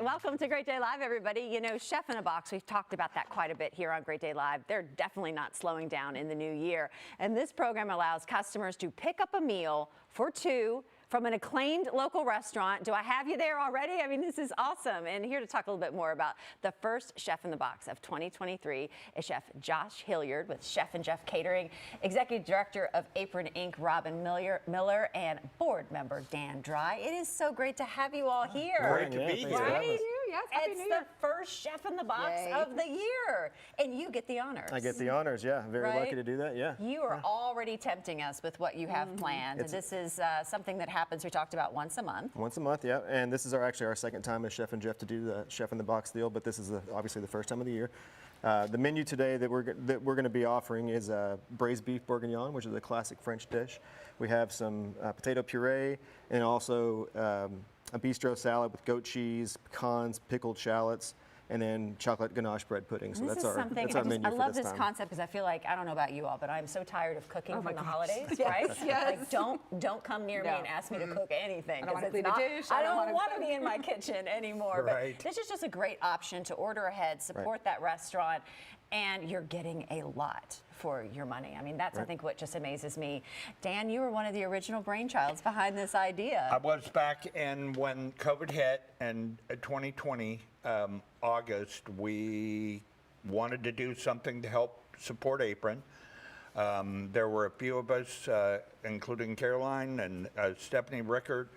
welcome to Great Day Live, everybody. You know, Chef in a Box, we've talked about that quite a bit here on Great Day Live. They're definitely not slowing down in the new year. And this program allows customers to pick up a meal for two from an acclaimed local restaurant. Do I have you there already? I mean, this is awesome. And here to talk a little bit more about the first Chef in the Box of 2023 is Chef Josh Hilliard with Chef and Jeff Catering, Executive Director of Apron Inc., Robin Miller, and board member Dan Dry. It is so great to have you all here. Great to be here. Right? Yes, Happy New It's Year. the first Chef in the Box Yay. of the year. And you get the honors. I get the honors, yeah. I'm very Right? lucky to do that, yeah. You are already tempting us with what you have planned. And this is something that happens, we talked about once a month. Once a month, yeah. And this is actually our second time as Chef and Jeff to do the Chef in the Box deal, but this is obviously the first time of the year. The menu today that we're going to be offering is braised beef bourguignon, which is a classic French dish. We have some potato puree and also a bistro salad with goat cheese, pecans, pickled shallots, and then chocolate ganache bread pudding. So that's our menu I love for this this time. concept because I feel like, I don't know about you all, but I'm so tired of cooking Oh for my the gosh. holidays, Yes, right? yes. Like, don't come near me No. and ask me to cook anything. I don't 'cause wanna it's clean a dish. I I don't don't wanna want to cook. be in my kitchen anymore. Right. But this is just a great option to order ahead, support that restaurant, and you're getting a lot for your money. I mean, that's, I think, what just amazes me. Dan, you were one of the original brainchilds behind this idea. I was back in when COVID hit in 2020, August. We wanted to do something to help support Apron. There were a few of us, including Caroline and Stephanie Rickard,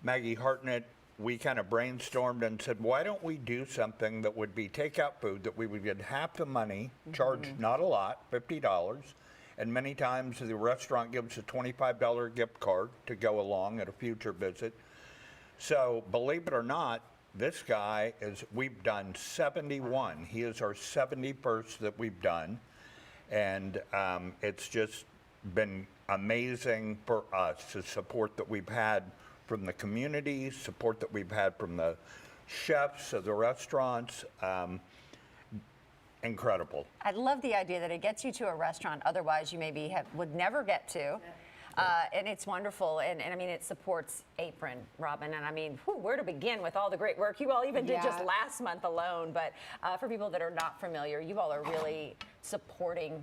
Maggie Hartnett. We kind of brainstormed and said, why don't we do something that would be takeout food that we would get half the money, charge not a lot, $50, and many times the restaurant gives a $25 gift card to go along at a future visit. So believe it or not, this guy we've done 71. He is our 71st that we've done. And it's just been amazing for us, the support that we've had from the community, support that we've had from the chefs of the restaurants. Incredible. I love the idea that it gets you to a restaurant otherwise you maybe would never get to. And it's wonderful, and I mean, it supports Apron, Robin, and I mean, where to begin with all the great work you all even did just last month alone. But for people that are not familiar, you all are really supporting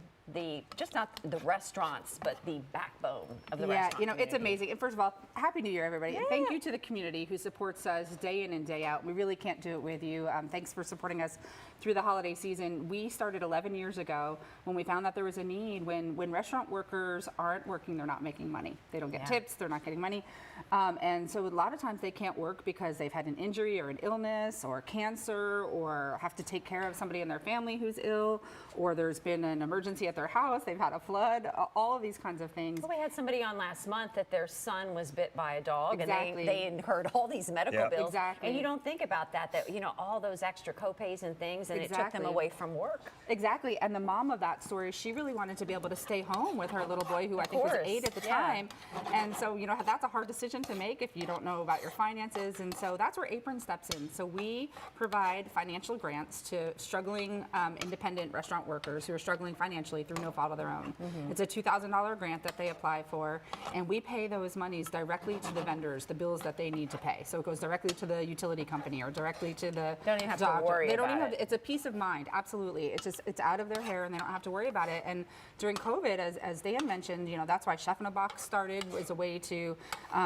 just not the restaurants, but the backbone of the restaurant. Yeah, you know, it's community. amazing. And first of all, Happy New Year, everybody. And thank you to the community who supports us day in and day out. We really can't do it with you. Thanks for supporting us through the holiday season. We started 11 years ago when we found that there was a need when restaurant workers aren't working, they're not making money. They don't get tips, they're not getting money. And so a lot of times they can't work because they've had an injury or an illness or cancer or have to take care of somebody in their family who's ill, or there's been an emergency at their house, they've had a flood, all of these kinds of things. Well, we had somebody on last month that their son was bit by a dog, Exactly. and they incurred all these medical bills. Exactly. And you don't think about that, you know, all those extra copays and things, and it took them away from work. Exactly. And the mom of that story, she really wanted to be able to stay home with her little boy, who I think was 8 at the time. And so, you know, that's a hard decision to make if you don't know about your finances. And so that's where Apron steps in. So we provide financial grants to struggling independent restaurant workers who are struggling financially through no fault of their own. It's a $2,000 grant that they apply for, and we pay those monies directly to the vendors, the bills that they need to pay. So it goes directly to the utility company or directly to the Don't even have to doctor. worry They don't about even have it. It's a peace of mind, absolutely. It's out of their hair and they don't have to worry about it. And during COVID, as Dan mentioned, you know, that's why Chef in a Box started, as a way to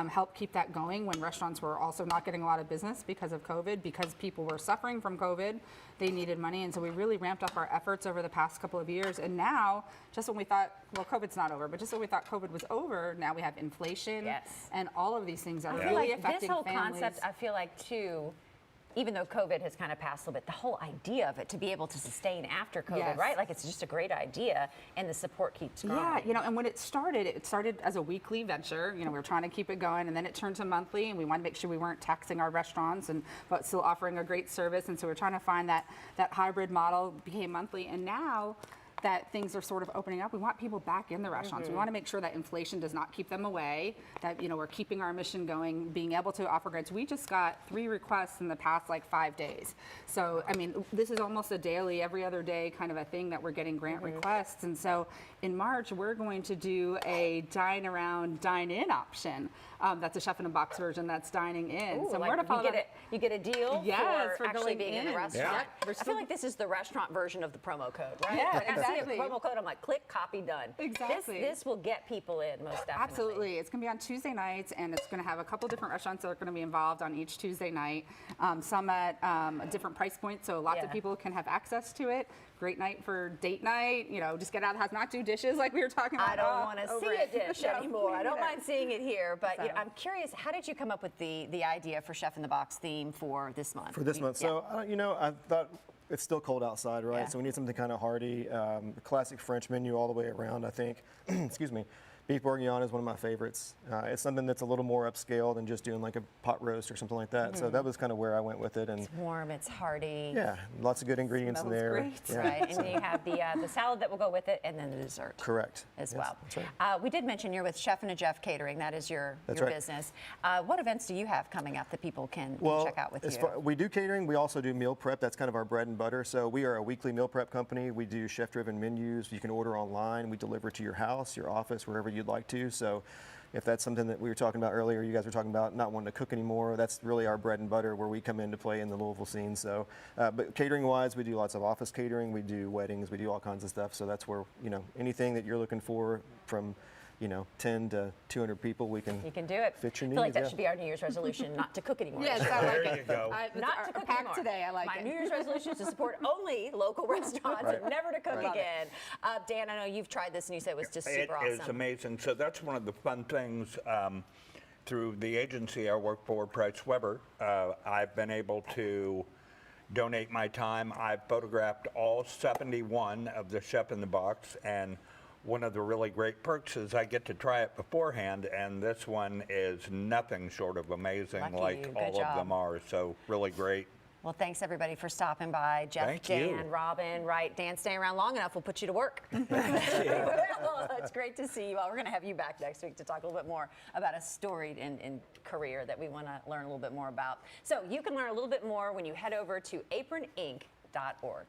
help keep that going when restaurants were also not getting a lot of business because of COVID, because people were suffering from COVID. They needed money, and so we really ramped up our efforts over the past couple of years. And now, just when we thought, well, COVID's not over, but just when we thought COVID was over, now we have inflation and all of these things that are really affecting this whole families. concept, I feel like, too, even though COVID has kind of passed a little bit, the whole idea of it to be able to sustain after COVID, right? Like, it's just a great idea, and the support keeps growing. Yeah, you know, and when it started as a weekly venture. You know, we were trying to keep it going, and then it turned to monthly, and we wanted to make sure we weren't taxing our restaurants, but still offering a great service. And so we're trying to find that hybrid model. Became monthly, and now that things are sort of opening up, we want people back in the restaurants. We want to make sure that inflation does not keep them away, that, you know, we're keeping our mission going, being able to offer grants. We just got 3 requests in the past like 5 days. So, I mean, this is almost a daily, every other day kind of a thing that we're getting grant requests. And so in March, we're going to do a dine around, dine in option. That's a chef in a box version that's dining in. Ooh, So like more to follow you get a deal Yes, for for actually going being in the in. restaurant. Yeah. I feel like this is the restaurant version of the promo code, right? Yeah, Like, I see exactly. a promo code, I'm like, click, copy, done. Exactly. This will get people in, most definitely. Absolutely. It's going to be on Tuesday nights, and it's going to have a couple different restaurants that are going to be involved on each Tuesday night. Some at a different price point, so lots of people can have access to it. Great night for date night. You know, just get out of the house, not do dishes like we were talking about. I don't want to see a dish No, anymore. me I don't neither. mind seeing it here, but you know, So. I'm curious, how did you come up with the idea for Chef in the Box theme for this month? For this month. So, you know, I thought it's still cold outside, right? Yeah. So we need something kind of hearty. The classic French menu all the way around, I think. Excuse me. Beef bourguignon is one of my favorites. It's something that's a little more upscale than just doing like a pot roast or something like that. So that was kind of where I went with it. And It's warm, it's hearty. yeah, lots of good ingredients in Smells there. great. Yeah. Right, and then you have the salad that will go with it, and then the dessert. Correct. As Yes, well. that's right. We did mention you're with Chef and a Jeff Catering. That is your That's right. business. What events do you have coming up that people can check out with you? We do catering. We also do meal prep. That's kind of our bread and butter. So we are a weekly meal prep company. We do chef-driven menus. You can order online. We deliver to your house, your office, wherever you'd like to. So if that's something that we were talking about earlier, you guys were talking about not wanting to cook anymore, that's really our bread and butter where we come into play in the Louisville scene. So, but catering-wise, we do lots of office catering. We do weddings. We do all kinds of stuff. So that's where, you know, anything that you're looking for from, you know, 10 to 200 people, we can You can do it. fit your I feel like needs, that yeah. should be our New Year's resolution, not to cook anymore. Yes, this I year. like There it. you go. Not to our cook pack anymore. today. I like My it. New Year's resolution is to support only local restaurants Right. and never to cook Right. again. Dan, I know you've tried this and you said it was just super It is awesome. amazing. So that's one of the fun things through the agency I work for, Price Weber. I've been able to donate my time. I've photographed all 71 of the Chef in the Box, and one of the really great perks is I get to try it beforehand, and this one is nothing short of amazing, Lucky like you. Good all job. of them are. So really great. Well, thanks everybody for stopping by. Jeff, Thank Dan, you. Robin, right? Dan, staying around long enough, we'll put you to work. Well, it's great to see you all. We're going to have you back next week to talk a little bit more about a storied in career that we want to learn a little bit more about. So you can learn a little bit more when you head over to aproninc.org.